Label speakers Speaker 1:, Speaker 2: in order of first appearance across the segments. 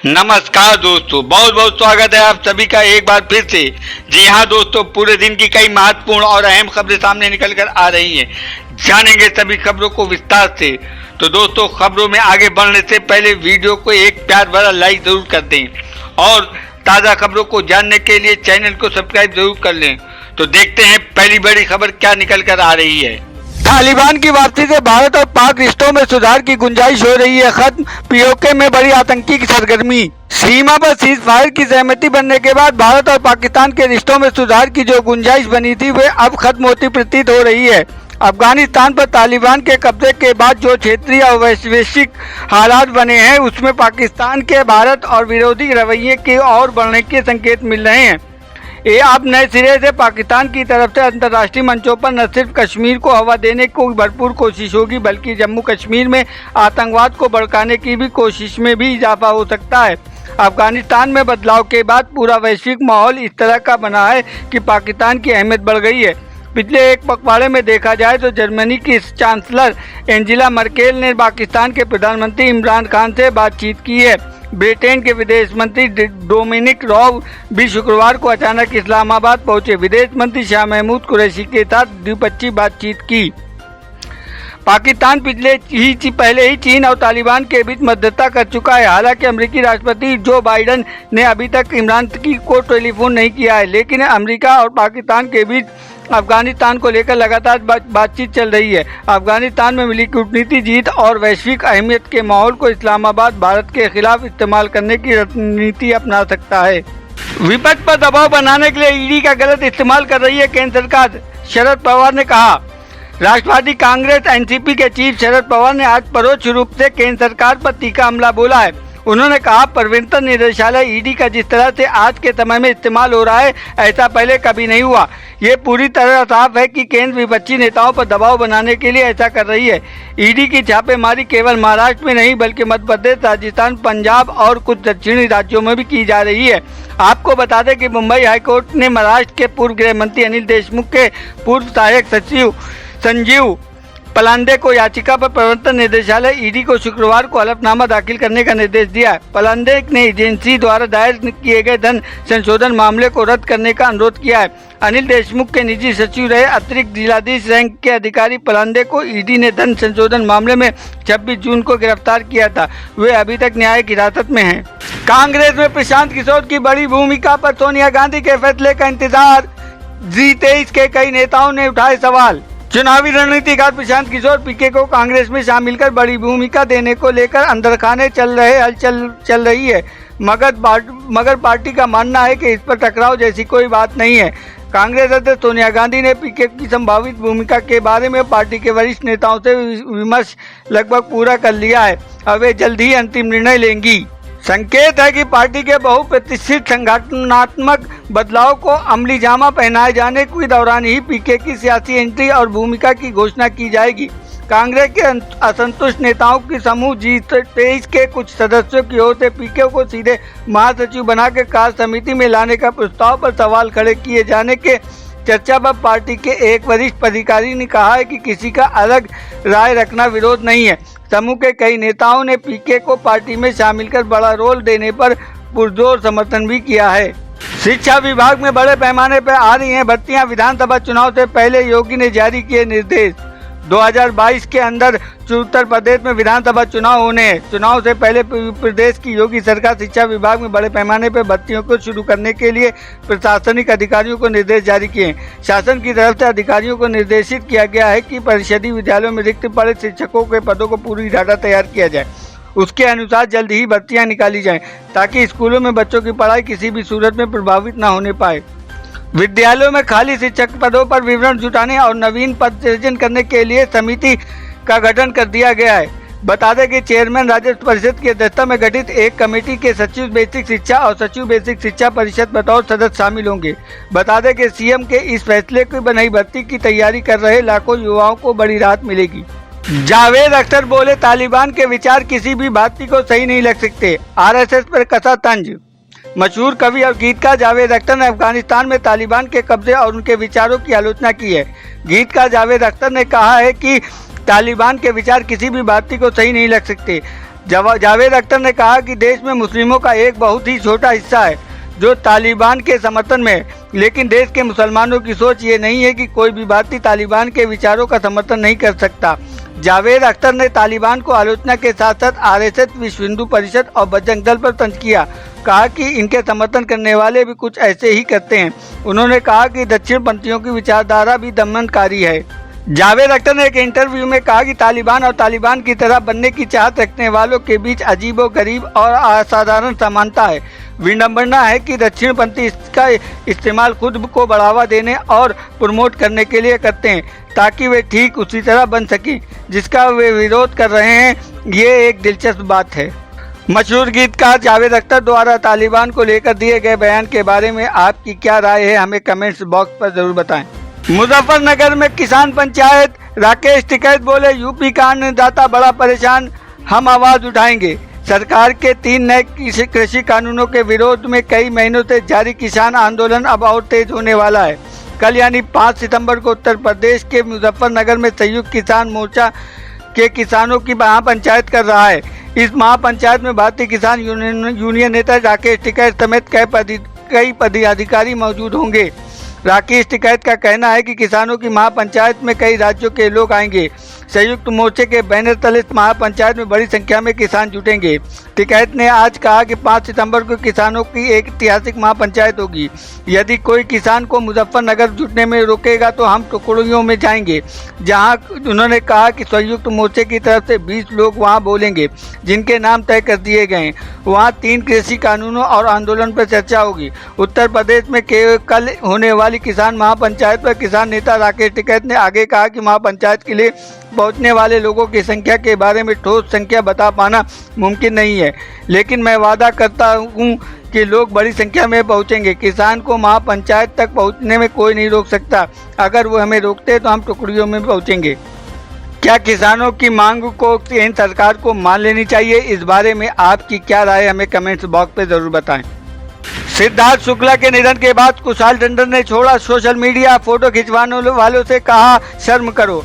Speaker 1: नमस्कार दोस्तों, बहुत बहुत स्वागत है आप सभी का एक बार फिर से। जी हाँ दोस्तों, पूरे दिन की कई महत्वपूर्ण और अहम खबरें सामने निकल कर आ रही हैं। जानेंगे सभी खबरों को विस्तार से। तो दोस्तों, खबरों में आगे बढ़ने से पहले वीडियो को एक प्यार भरा लाइक जरूर कर दें और ताज़ा खबरों को जानने के लिए चैनल को सब्सक्राइब जरूर कर लें। तो देखते हैं पहली बड़ी खबर क्या निकल कर आ रही है। तालिबान की वापसी से भारत और पाक रिश्तों में सुधार की गुंजाइश हो रही है खत्म। पीओके में बड़ी आतंकी की सरगर्मी। सीमा पर सीज फायर की सहमति बनने के बाद भारत और पाकिस्तान के रिश्तों में सुधार की जो गुंजाइश बनी थी वे अब खत्म होती प्रतीत हो रही है। अफगानिस्तान पर तालिबान के कब्जे के बाद जो क्षेत्रीय और वैश्विक हालात बने हैं उसमें पाकिस्तान के भारत और विरोधी रवैये के और बढ़ने के संकेत मिल रहे हैं। ये अब नए सिरे से पाकिस्तान की तरफ से अंतर्राष्ट्रीय मंचों पर न सिर्फ कश्मीर को हवा देने को भरपूर कोशिश होगी बल्कि जम्मू कश्मीर में आतंकवाद को भड़काने की भी कोशिश में भी इजाफा हो सकता है। अफगानिस्तान में बदलाव के बाद पूरा वैश्विक माहौल इस तरह का बना है कि पाकिस्तान की अहमियत बढ़ गई है। पिछले एक पखवाड़े में देखा जाए तो जर्मनी की चांसलर एंजेला मर्केल ने पाकिस्तान के प्रधानमंत्री इमरान खान से बातचीत की है। ब्रिटेन के विदेश मंत्री डोमिनिक रॉब भी शुक्रवार को अचानक इस्लामाबाद पहुंचे। विदेश मंत्री शाह महमूद कुरैशी के साथ द्विपक्षीय बातचीत की। पाकिस्तान पहले ही चीन और तालिबान के बीच मध्यस्थता कर चुका है। हालांकि अमेरिकी राष्ट्रपति जो बाइडेन ने अभी तक इमरान को टेलीफोन नहीं किया है, लेकिन अमेरिका और पाकिस्तान के बीच अफगानिस्तान को लेकर लगातार बातचीत चल रही है। अफगानिस्तान में मिली कूटनीति जीत और वैश्विक अहमियत के माहौल को इस्लामाबाद भारत के खिलाफ इस्तेमाल करने की रणनीति अपना सकता है। विपक्ष पर दबाव बनाने के लिए ईडी का गलत इस्तेमाल कर रही है केंद्र सरकार, शरद पवार ने कहा। राष्ट्रवादी कांग्रेस एनसीपी के चीफ शरद पवार ने आज परोक्ष रूप से केंद्र सरकार पर तीखा हमला बोला है। उन्होंने कहा, प्रवर्तन निदेशालय ईडी का जिस तरह से आज के समय में इस्तेमाल हो रहा है ऐसा पहले कभी नहीं हुआ। ये पूरी तरह साफ है कि केंद्र विपक्षी नेताओं पर दबाव बनाने के लिए ऐसा कर रही है। ईडी की छापेमारी केवल महाराष्ट्र में नहीं बल्कि मध्य प्रदेश, राजस्थान, पंजाब और कुछ दक्षिणी राज्यों में भी की जा रही है। आपको बता दें कि मुंबई हाईकोर्ट ने महाराष्ट्र के पूर्व गृह मंत्री अनिल देशमुख के पूर्व सहायक सचिव संजीव पलांडे को याचिका पर प्रवर्तन निदेशालय ईडी को शुक्रवार को हलफनामा दाखिल करने का निर्देश दिया है। पलांडे ने एजेंसी द्वारा दायर किए गए धन संशोधन मामले को रद्द करने का अनुरोध किया है। अनिल देशमुख के निजी सचिव रहे अतिरिक्त जिलाधीश रैंक के अधिकारी पलांडे को ईडी ने धन संशोधन मामले में 26 जून को गिरफ्तार किया था। वे अभी तक न्यायिक हिरासत में हैं। कांग्रेस में प्रशांत किशोर की बड़ी भूमिका पर सोनिया गांधी के फैसले का इंतजार। G23 के कई नेताओं ने उठाए सवाल। चुनावी रणनीतिकार प्रशांत किशोर पीके को कांग्रेस में शामिल कर बड़ी भूमिका देने को लेकर अंदर खाने चल रही है, मगर पार्टी का मानना है कि इस पर टकराव जैसी कोई बात नहीं है। कांग्रेस अध्यक्ष सोनिया गांधी ने पीके की संभावित भूमिका के बारे में पार्टी के वरिष्ठ नेताओं से विमर्श लगभग पूरा कर लिया है। अब वे जल्द ही अंतिम निर्णय लेंगी। संकेत है कि पार्टी के बहुप्रतिष्ठित संगठनात्मक बदलाव को अमली जामा पहनाए जाने के दौरान ही पीके की सियासी एंट्री और भूमिका की घोषणा की जाएगी। कांग्रेस के असंतुष्ट नेताओं की समूह G23 के कुछ सदस्यों की ओर से पीके को सीधे महासचिव बनाकर कार्य समिति में लाने का प्रस्ताव पर सवाल खड़े किए जाने के चर्चा पर पार्टी के एक वरिष्ठ अधिकारी ने कहा है कि किसी का अलग राय रखना विरोध नहीं है। समूह के कई नेताओं ने पीके को पार्टी में शामिल कर बड़ा रोल देने पर पुरजोर समर्थन भी किया है। शिक्षा विभाग में बड़े पैमाने पर आ रही हैं भर्तियां। विधानसभा चुनाव से पहले योगी ने जारी किए निर्देश। 2022 के अंदर उत्तर प्रदेश में विधानसभा चुनाव होने हैं। चुनाव से पहले प्रदेश की योगी सरकार शिक्षा विभाग में बड़े पैमाने पर भर्तियों को शुरू करने के लिए प्रशासनिक अधिकारियों को निर्देश जारी किए। शासन की तरफ से अधिकारियों को निर्देशित किया गया है कि परिषदीय विद्यालयों में रिक्त पड़े शिक्षकों के पदों को पूरी डाटा तैयार किया जाए। उसके अनुसार जल्द ही भर्तियां निकाली जाएं ताकि स्कूलों में बच्चों की पढ़ाई किसी भी सूरत में प्रभावित न होने पाए। विद्यालयों में खाली शिक्षक पदों पर विवरण जुटाने और नवीन पद सृजन करने के लिए समिति का गठन कर दिया गया है। बता दें कि चेयरमैन राजस्व परिषद की अध्यक्षता में गठित एक कमेटी के सचिव बेसिक शिक्षा और सचिव बेसिक शिक्षा परिषद बतौर सदस्य शामिल होंगे। बता दें कि सीएम के इस फैसले की नई भर्ती की तैयारी कर रहे लाखों युवाओं को बड़ी राहत मिलेगी। जावेद अख्तर बोले, तालिबान के विचार किसी भी भारतीय को सही नहीं लग सकते, आरएसएस पर कसा तंज। मशहूर कवि और गीतकार जावेद अख्तर ने अफगानिस्तान में तालिबान के कब्जे और उनके विचारों की आलोचना की है। गीतकार जावेद अख्तर ने कहा है कि तालिबान के विचार किसी भी भारतीय को सही नहीं लग सकते।
Speaker 2: जावेद अख्तर ने कहा कि देश में मुस्लिमों का एक बहुत ही छोटा हिस्सा है जो तालिबान के समर्थन में है, लेकिन देश के मुसलमानों की सोच ये नहीं है कि कोई भी भारतीय तालिबान के विचारों का समर्थन नहीं कर सकता। जावेद अख्तर ने तालिबान को आलोचना के साथ साथ आरएसएस, विश्व हिंदू परिषद और बजरंग दल पर तंज किया। कहा कि इनके समर्थन करने वाले भी कुछ ऐसे ही करते हैं। उन्होंने कहा कि दक्षिणपंथियों की विचारधारा भी दमनकारी है। जावेद अख्तर ने एक इंटरव्यू में कहा कि तालिबान और तालिबान की तरह बनने की चाहत रखने वालों के बीच अजीबोगरीब और असाधारण समानता है। विडंबना है कि दक्षिणपंथी इसका इस्तेमाल खुद को बढ़ावा देने और प्रमोट करने के लिए करते हैं ताकि वे ठीक उसी तरह बन सकें जिसका वे विरोध कर रहे हैं। ये एक दिलचस्प बात है। मशहूर गीतकार जावेद अख्तर द्वारा तालिबान को लेकर दिए गए बयान के बारे में आपकी क्या राय है, हमें कमेंट्स बॉक्स पर जरूर बताएं। मुजफ्फरनगर में किसान पंचायत, राकेश टिकैत बोले यूपी का अन्नदाता बड़ा परेशान, हम आवाज उठाएंगे। सरकार के 3 नए कृषि कानूनों के विरोध में कई महीनों से जारी किसान आंदोलन अब और तेज होने वाला है। कल यानी 5 सितंबर को उत्तर प्रदेश के मुजफ्फरनगर में संयुक्त किसान मोर्चा के किसानों की महापंचायत कर रहा है। इस महापंचायत में भारतीय किसान यूनियन नेता राकेश टिकैत समेत कई पदाधिकारी मौजूद होंगे। राकेश टिकैत का कहना है कि किसानों की महापंचायत में कई राज्यों के लोग आएंगे। संयुक्त मोर्चे के बैनर तले इस महापंचायत में बड़ी संख्या में किसान जुटेंगे। टिकैत ने आज कहा कि 5 सितंबर को किसानों की एक ऐतिहासिक महापंचायत होगी। यदि कोई किसान को मुजफ्फरनगर जुटने में रोकेगा तो हम टुकड़ियों में जाएंगे। जहां उन्होंने कहा कि संयुक्त मोर्चे की तरफ से 20 लोग वहां बोलेंगे जिनके नाम तय कर दिए गए। वहां 3 कृषि कानूनों और आंदोलन पर चर्चा होगी। उत्तर प्रदेश में कल होने वाली किसान महापंचायत पर किसान नेता राकेश टिकैत ने आगे कहा कि महापंचायत के लिए पहुंचने वाले लोगों की संख्या के बारे में ठोस संख्या बता पाना मुमकिन नहीं है, लेकिन मैं वादा करता हूं कि लोग बड़ी संख्या में पहुंचेंगे। किसान को महापंचायत तक पहुंचने में कोई नहीं रोक सकता। अगर वो हमें रोकते तो हम टुकड़ियों में पहुंचेंगे। क्या किसानों की मांग को केंद्र सरकार को मान लेनी चाहिए? इस बारे में आपकी क्या राय, हमें कमेंट्स बॉक्स पे जरूर बताएं। सिद्धार्थ शुक्ला के निधन के बाद कुशाल टंडन ने छोड़ा सोशल मीडिया, फोटो खिंचवाने वालों से कहा शर्म करो।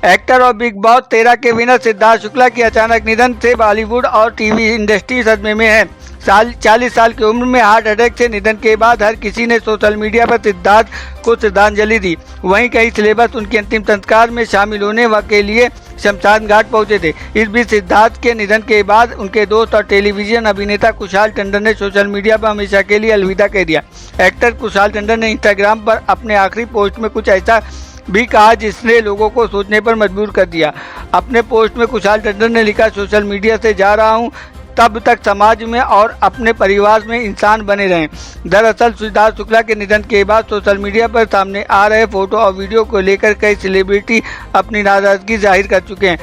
Speaker 2: एक्टर और बिग बॉस 13 के विनर सिद्धार्थ शुक्ला की अचानक निधन से बॉलीवुड और टीवी इंडस्ट्री सदमे में है। 40 साल की उम्र में हार्ट अटैक से निधन के बाद हर किसी ने सोशल मीडिया पर सिद्धार्थ को श्रद्धांजलि दी। वहीं कई सेलेब्स उनके अंतिम संस्कार में शामिल होने के लिए शमशान घाट पहुंचे थे। इस बीच सिद्धार्थ के निधन के बाद उनके दोस्त और टेलीविजन अभिनेता कुशाल टंडन ने सोशल मीडिया पर हमेशा के लिए अलविदा कह दिया। एक्टर कुशाल टंडन ने इंस्टाग्राम पर अपने आखिरी पोस्ट में कुछ ऐसा भी कहा जिसने लोगों को सोचने पर मजबूर कर दिया। अपने पोस्ट में कुशाल टंडन ने लिखा, सोशल मीडिया से जा रहा हूं, तब तक समाज में और अपने परिवार में इंसान बने रहें। दरअसल सिद्धार्थ शुक्ला के निधन के बाद सोशल मीडिया पर सामने आ रहे फोटो और वीडियो को लेकर कई सेलिब्रिटी अपनी नाराजगी जाहिर कर चुके हैं।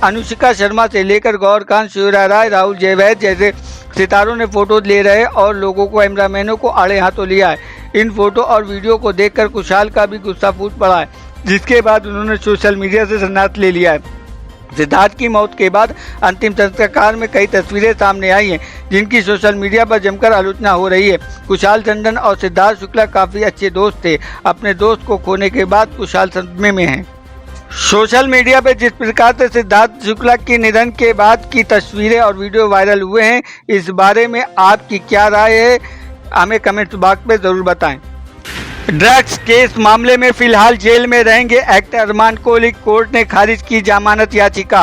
Speaker 2: अनुष्का शर्मा से लेकर गौर खान, श्वेता राय, राहुल जयवैद जैसे सितारों ने फोटो ले रहे और लोगों को, कैमरामैनों को आड़े हाथों लिया है। इन फोटो और वीडियो को देखकर कुशाल का भी गुस्सा फूट पड़ा है, जिसके बाद उन्होंने सोशल मीडिया से संन्यास ले लिया है। सिद्धार्थ की मौत के बाद अंतिम संस्कार में कई तस्वीरें सामने आई हैं जिनकी सोशल मीडिया पर जमकर आलोचना हो रही है। कुशाल टंडन और सिद्धार्थ शुक्ला काफ़ी अच्छे दोस्त थे। अपने दोस्त को खोने के बाद कुशाल सदमे में हैं। सोशल मीडिया पर जिस प्रकार से सिद्धार्थ शुक्ला के निधन के बाद की तस्वीरें और वीडियो वायरल हुए हैं, इस बारे में आपकी क्या राय है, हमें कमेंट बॉक्स में ज़रूर बताएं। ड्रग्स केस मामले में फिलहाल जेल में रहेंगे एक्टर अरमान कोहली, कोर्ट ने खारिज की जमानत याचिका।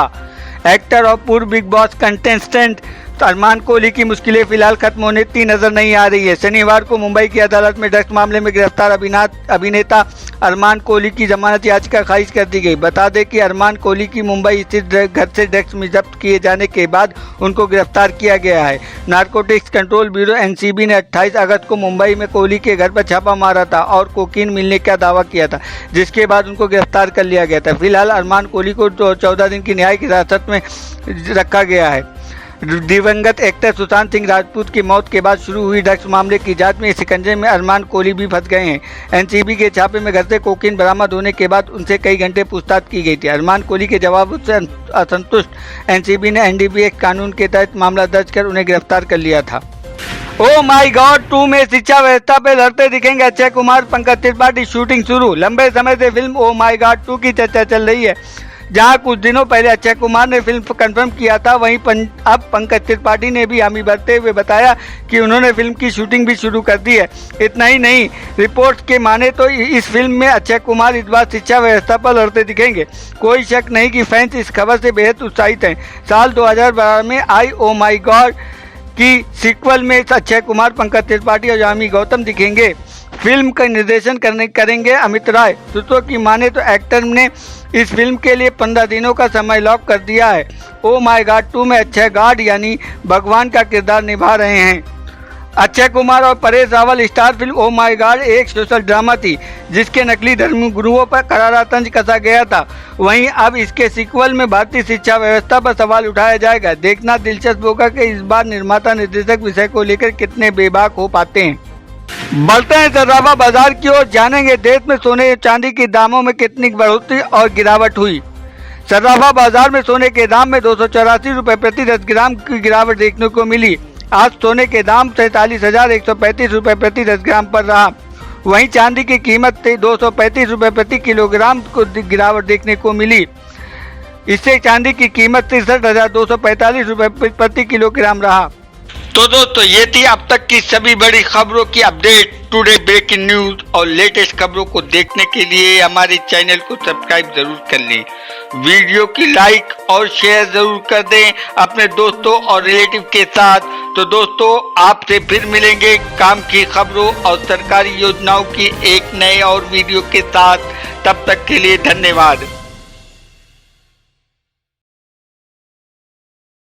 Speaker 2: एक्टर और पूर्व big boss contestant Armaan Kohli की मुश्किलें फिलहाल खत्म होती नजर नहीं आ रही है। शनिवार को मुंबई की अदालत में ड्रग्स मामले में गिरफ्तार अभिनेता अरमान कोहली की जमानत याचिका खारिज कर दी गई। बता दें कि अरमान कोहली की मुंबई स्थित घर से ड्रग्स में जब्त किए जाने के बाद उनको गिरफ्तार किया गया है। नारकोटिक्स कंट्रोल ब्यूरो एनसीबी ने 28 अगस्त को मुंबई में कोहली के घर पर छापा मारा था और कोकीन मिलने का दावा किया था, जिसके बाद उनको गिरफ्तार कर लिया गया था। फिलहाल अरमान कोहली को 14 दिन की न्यायिक हिरासत में रखा गया है। दिवंगत एक्टर सुशांत सिंह राजपूत की मौत के बाद शुरू हुई ड्रग्स मामले की जांच में शिकंजे में अरमान कोहली भी फंस गए हैं। एनसीबी के छापे में घर से कोकीन बरामद होने के बाद उनसे कई घंटे पूछताछ की गई थी। अरमान कोहली के जवाब से असंतुष्ट एनसीबी ने एनडीपीएस कानून के तहत मामला दर्ज कर उन्हें गिरफ्तार कर लिया था। ओ माई गॉड 2 में शिक्षा व्यवस्था पे लड़ते दिखेंगे अक्षय कुमार, पंकज त्रिपाठी, शूटिंग शुरू। लंबे समय से फिल्म ओ माई गॉड 2 की चर्चा चल रही है। जहां कुछ दिनों पहले अक्षय कुमार ने फिल्म कंफर्म किया था, वहीं अब पंकज त्रिपाठी ने भी हामी भरते हुए बताया कि उन्होंने फिल्म की शूटिंग भी शुरू कर दी है। इतना ही नहीं, रिपोर्ट्स के माने तो इस फिल्म में अक्षय कुमार इस बार शिक्षा व्यवस्था पर लड़ते दिखेंगे। कोई शक नहीं कि फैंस इस खबर से बेहद उत्साहित हैं। साल 2012 में आई ओ माई गॉड की सीक्वल में अक्षय कुमार, पंकज त्रिपाठी और यामी गौतम दिखेंगे। फिल्म का निर्देशन करेंगे अमित राय। सूत्रों की माने तो एक्टर ने इस फिल्म के लिए 15 दिनों का समय लॉक कर दिया है। ओ माई गॉड 2 में अक्षय गॉड यानी भगवान का किरदार निभा रहे हैं। अक्षय कुमार और परेश रावल स्टार फिल्म ओ माई गॉड एक सोशल ड्रामा थी, जिसके नकली धर्म गुरुओं पर करारा तंज कसा गया था। वहीं अब इसके सीक्वल में भारतीय शिक्षा व्यवस्था पर सवाल उठाया जाएगा। देखना दिलचस्प होगा कि इस बार निर्माता निर्देशक विषय को लेकर कितने बेबाक हो पाते हैं। बढ़ते हैं सर्राफा बाजार की ओर, जानेंगे देश में सोने चांदी के दामों में कितनी बढ़ोतरी और गिरावट हुई। सर्राफा बाजार में सोने के दाम में 284 रुपये प्रति 10 ग्राम की गिरावट देखने को मिली। आज सोने के दाम 47,135 रुपये प्रति 10 ग्राम पर रहा। वहीं चांदी की कीमत 235 रुपये प्रति किलोग्राम को गिरावट देखने को मिली। इससे चांदी की कीमत 63,245 रुपये प्रति किलोग्राम रहा।
Speaker 1: तो दोस्तों, ये थी अब तक की सभी बड़ी खबरों की अपडेट। टुडे ब्रेकिंग न्यूज और लेटेस्ट खबरों को देखने के लिए हमारे चैनल को सब्सक्राइब जरूर कर लें। वीडियो की लाइक और शेयर जरूर कर दें अपने दोस्तों और रिलेटिव के साथ। तो दोस्तों, आपसे फिर मिलेंगे काम की खबरों और सरकारी योजनाओं की एक नए और वीडियो के साथ। तब तक के लिए धन्यवाद।